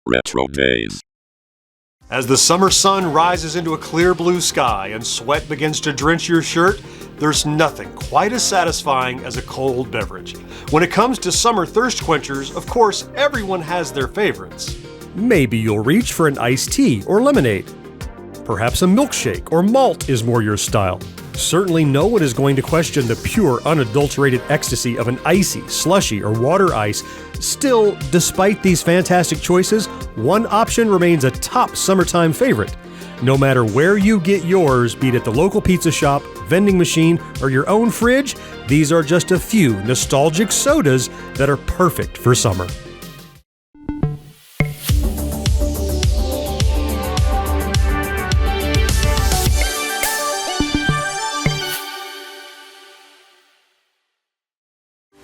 RetroDaze. As the summer sun rises into a clear blue sky and sweat begins to drench your shirt, there's nothing quite as satisfying as a cold beverage. When it comes to summer thirst quenchers, of course, everyone has their favorites. Maybe you'll reach for an iced tea or lemonade. Perhaps a milkshake or malt is more your style. Certainly no one is going to question the pure, unadulterated ecstasy of an icy, slushy, or water ice. Still, despite these fantastic choices, one option remains a top summertime favorite. No matter where you get yours, be it at the local pizza shop, vending machine, or your own fridge, these are just a few nostalgic sodas that are perfect for summer.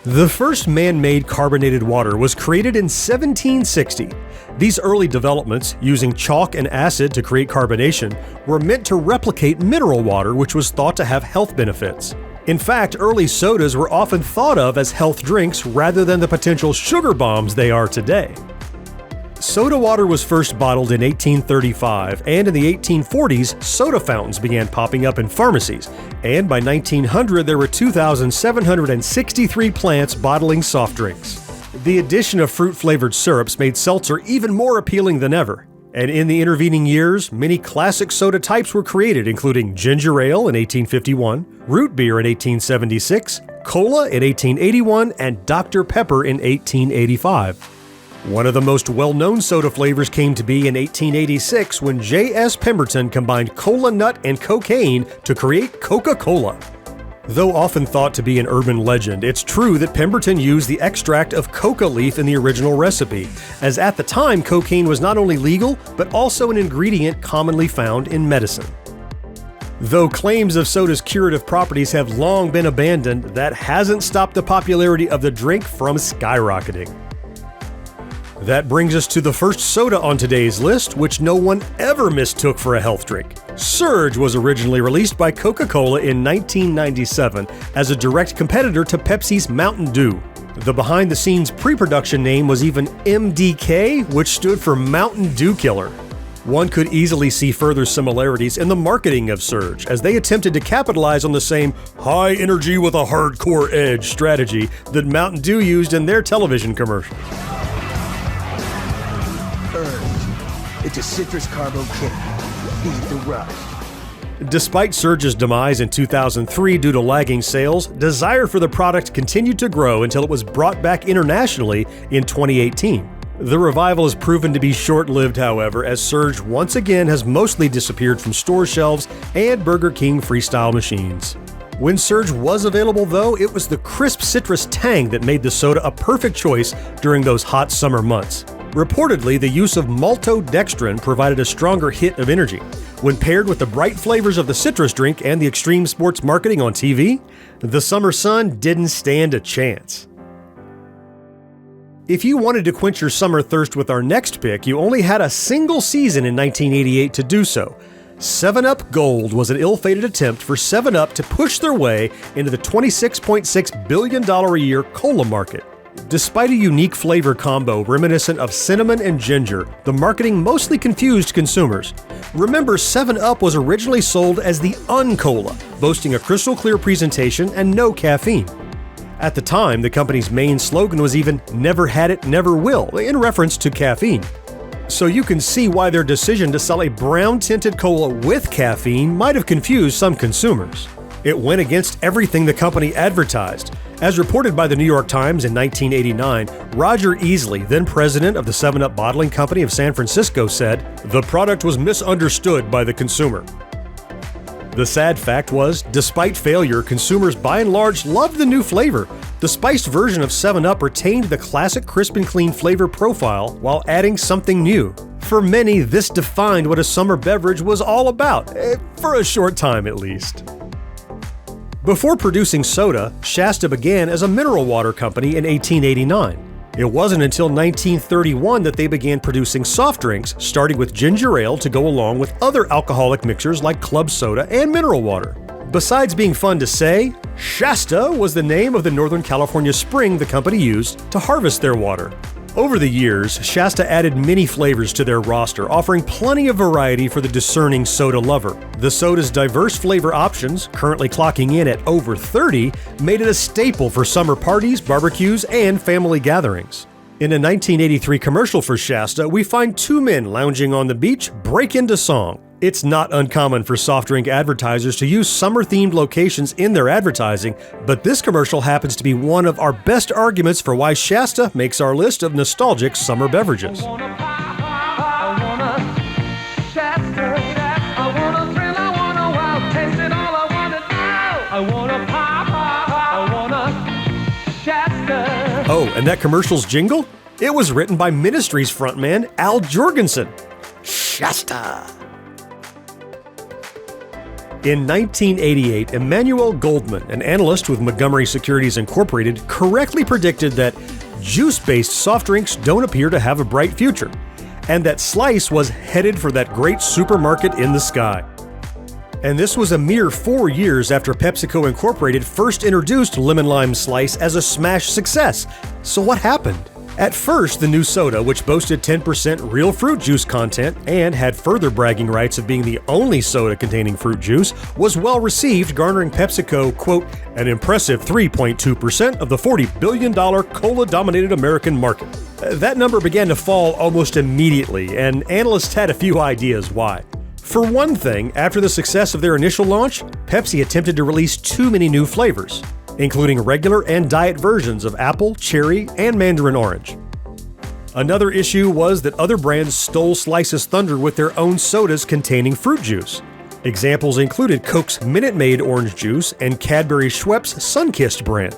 The first man-made carbonated water was created in 1760. These early developments, using chalk and acid to create carbonation, were meant to replicate mineral water, which was thought to have health benefits. In fact, early sodas were often thought of as health drinks rather than the potential sugar bombs they are today. Soda water was first bottled in 1835, and in the 1840s, soda fountains began popping up in pharmacies, and by 1900 there were 2,763 plants bottling soft drinks. The addition of fruit-flavored syrups made seltzer even more appealing than ever, and in the intervening years, many classic soda types were created, including ginger ale in 1851, root beer in 1876, cola in 1881, and Dr. Pepper in 1885. One of the most well-known soda flavors came to be in 1886 when J.S. Pemberton combined cola nut and cocaine to create Coca-Cola. Though often thought to be an urban legend, it's true that Pemberton used the extract of coca leaf in the original recipe, as at the time cocaine was not only legal, but also an ingredient commonly found in medicine. Though claims of soda's curative properties have long been abandoned, that hasn't stopped the popularity of the drink from skyrocketing. That brings us to the first soda on today's list, which no one ever mistook for a health drink. Surge was originally released by Coca-Cola in 1997 as a direct competitor to Pepsi's Mountain Dew. The behind-the-scenes pre-production name was even MDK, which stood for Mountain Dew Killer. One could easily see further similarities in the marketing of Surge, as they attempted to capitalize on the same high energy with a hardcore edge strategy that Mountain Dew used in their television commercials. It's a citrus carbo kick. Beat the rush. Despite Surge's demise in 2003 due to lagging sales, desire for the product continued to grow until it was brought back internationally in 2018. The revival has proven to be short-lived, however, as Surge once again has mostly disappeared from store shelves and Burger King freestyle machines. When Surge was available, though, it was the crisp citrus tang that made the soda a perfect choice during those hot summer months. Reportedly, the use of maltodextrin provided a stronger hit of energy. When paired with the bright flavors of the citrus drink and the extreme sports marketing on TV, the summer sun didn't stand a chance. If you wanted to quench your summer thirst with our next pick, you only had a single season in 1988 to do so. 7-Up Gold was an ill-fated attempt for 7-Up to push their way into the $26.6 billion a year cola market. Despite a unique flavor combo reminiscent of cinnamon and ginger, the marketing mostly confused consumers. Remember, 7-Up was originally sold as the Uncola, boasting a crystal clear presentation and no caffeine. At the time, the company's main slogan was even "Never had it, never will," in reference to caffeine. So you can see why their decision to sell a brown-tinted cola with caffeine might have confused some consumers. It went against everything the company advertised. As reported by the New York Times in 1989, Roger Easley, then president of the 7-Up Bottling Company of San Francisco, said, "The product was misunderstood by the consumer." The sad fact was, despite failure, consumers by and large loved the new flavor. The spiced version of 7-Up retained the classic crisp and clean flavor profile while adding something new. For many, this defined what a summer beverage was all about, for a short time at least. Before producing soda, Shasta began as a mineral water company in 1889. It wasn't until 1931 that they began producing soft drinks, starting with ginger ale to go along with other alcoholic mixers like club soda and mineral water. Besides being fun to say, Shasta was the name of the Northern California spring the company used to harvest their water. Over the years, Shasta added many flavors to their roster, offering plenty of variety for the discerning soda lover. The soda's diverse flavor options, currently clocking in at over 30, made it a staple for summer parties, barbecues, and family gatherings. In a 1983 commercial for Shasta, we find two men lounging on the beach break into song. It's not uncommon for soft drink advertisers to use summer-themed locations in their advertising, but this commercial happens to be one of our best arguments for why Shasta makes our list of nostalgic summer beverages. Oh, and that commercial's jingle? It was written by Ministry's frontman Al Jorgensen. Shasta. In 1988, Emmanuel Goldman, an analyst with Montgomery Securities Incorporated, correctly predicted that juice-based soft drinks don't appear to have a bright future, and that Slice was headed for that great supermarket in the sky. And this was a mere 4 years after PepsiCo Incorporated first introduced Lemon Lime Slice as a smash success. So what happened? At first, the new soda, which boasted 10% real fruit juice content and had further bragging rights of being the only soda containing fruit juice, was well received, garnering PepsiCo, quote, an impressive 3.2% of the $40 billion cola-dominated American market. That number began to fall almost immediately, and analysts had a few ideas why. For one thing, after the success of their initial launch, Pepsi attempted to release too many new flavors, including regular and diet versions of apple, cherry, and mandarin orange. Another issue was that other brands stole Slice's thunder with their own sodas containing fruit juice. Examples included Coke's Minute Maid orange juice and Cadbury Schweppes Sunkissed brand.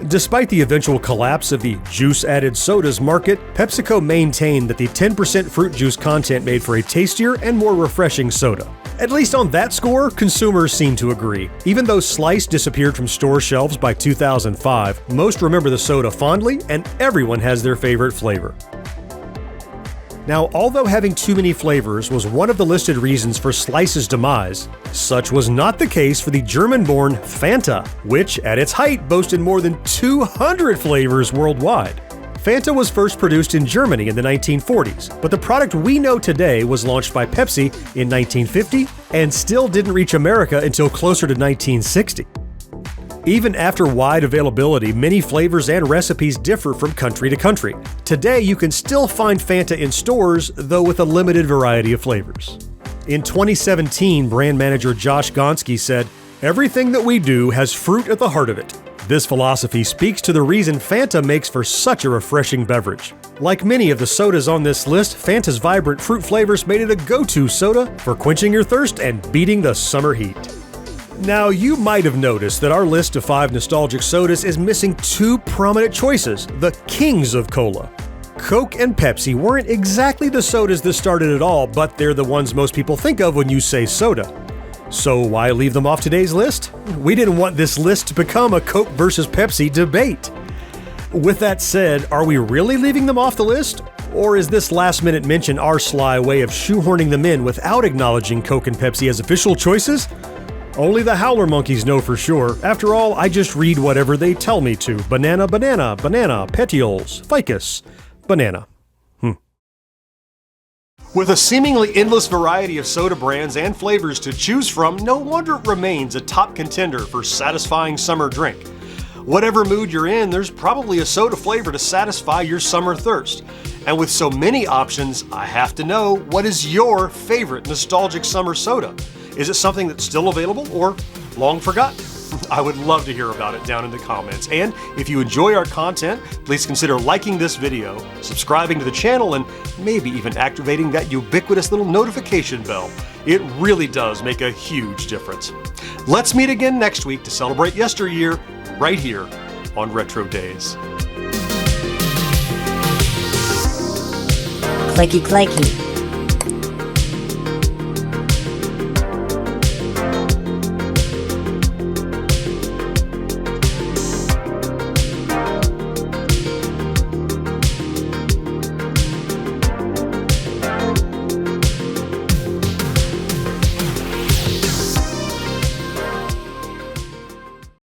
Despite the eventual collapse of the juice-added sodas market, PepsiCo maintained that the 10% fruit juice content made for a tastier and more refreshing soda. At least on that score, consumers seem to agree. Even though Slice disappeared from store shelves by 2005, most remember the soda fondly, and everyone has their favorite flavor. Now, although having too many flavors was one of the listed reasons for Slice's demise, such was not the case for the German-born Fanta, which at its height boasted more than 200 flavors worldwide. Fanta was first produced in Germany in the 1940s, but the product we know today was launched by Pepsi in 1950 and still didn't reach America until closer to 1960. Even after wide availability, many flavors and recipes differ from country to country. Today, you can still find Fanta in stores, though with a limited variety of flavors. In 2017, brand manager Josh Gonski said, "Everything that we do has fruit at the heart of it." This philosophy speaks to the reason Fanta makes for such a refreshing beverage. Like many of the sodas on this list, Fanta's vibrant fruit flavors made it a go-to soda for quenching your thirst and beating the summer heat. Now, you might have noticed that our list of 5 nostalgic sodas is missing 2 prominent choices, the kings of cola. Coke and Pepsi weren't exactly the sodas that started it all, but they're the ones most people think of when you say soda. So why leave them off today's list? We didn't want this list to become a Coke versus Pepsi debate. With that said, are we really leaving them off the list? Or is this last-minute mention our sly way of shoehorning them in without acknowledging Coke and Pepsi as official choices? Only the Howler monkeys know for sure. After all, I just read whatever they tell me to. Banana, banana, banana, petioles, ficus, banana. With a seemingly endless variety of soda brands and flavors to choose from, no wonder it remains a top contender for satisfying summer drink. Whatever mood you're in, there's probably a soda flavor to satisfy your summer thirst. And with so many options, I have to know, what is your favorite nostalgic summer soda? Is it something that's still available or long forgotten? I would love to hear about it down in the comments. And if you enjoy our content, please consider liking this video, subscribing to the channel, and maybe even activating that ubiquitous little notification bell. It really does make a huge difference. Let's meet again next week to celebrate yesteryear right here on RetroDaze. Clicky clacky.